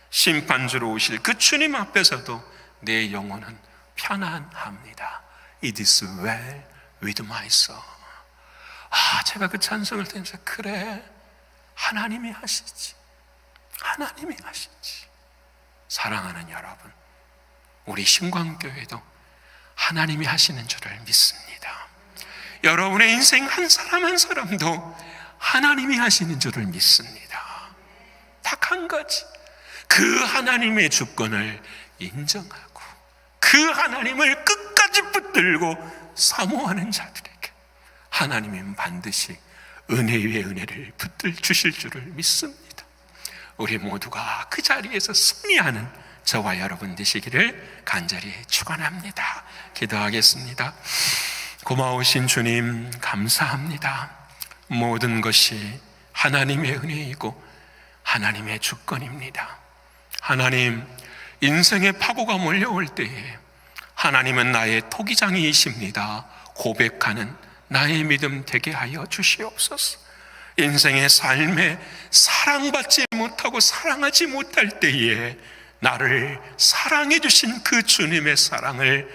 심판주로 오실 그 주님 앞에서도 내 영혼은 편안합니다. It is well with my soul. 제가 그 찬송을 들으면서 그래, 하나님이 하시지, 하나님이 하시지. 사랑하는 여러분, 우리 신광교회도 하나님이 하시는 줄을 믿습니다. 여러분의 인생 한 사람 한 사람도 하나님이 하시는 줄을 믿습니다. 딱 한 가지, 그 하나님의 주권을 인정하고 그 하나님을 끝까지 붙들고 사모하는 자들에게 하나님은 반드시 은혜 위에 은혜를 붙들 주실 줄을 믿습니다. 우리 모두가 그 자리에서 승리하는 저와 여러분 되시기를 간절히 축원합니다. 기도하겠습니다. 고마우신 주님, 감사합니다. 모든 것이 하나님의 은혜이고 하나님의 주권입니다. 하나님, 인생의 파고가 몰려올 때에 하나님은 나의 토기장이이십니다 고백하는 나의 믿음 되게 하여 주시옵소서. 인생의 삶에 사랑받지 못하고 사랑하지 못할 때에 나를 사랑해 주신 그 주님의 사랑을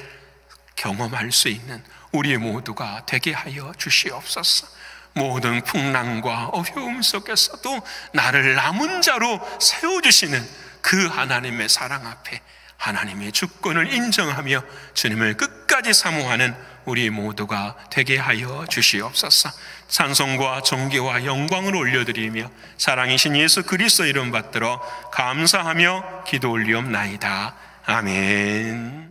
경험할 수 있는 우리 모두가 되게 하여 주시옵소서. 모든 풍랑과 어려움 속에서도 나를 남은 자로 세워주시는 그 하나님의 사랑 앞에 하나님의 주권을 인정하며 주님을 끝까지 사모하는 우리 모두가 되게 하여 주시옵소서. 찬송과 존귀와 영광을 올려드리며 사랑이신 예수 그리스도 이름 받들어 감사하며 기도 올리옵나이다. 아멘.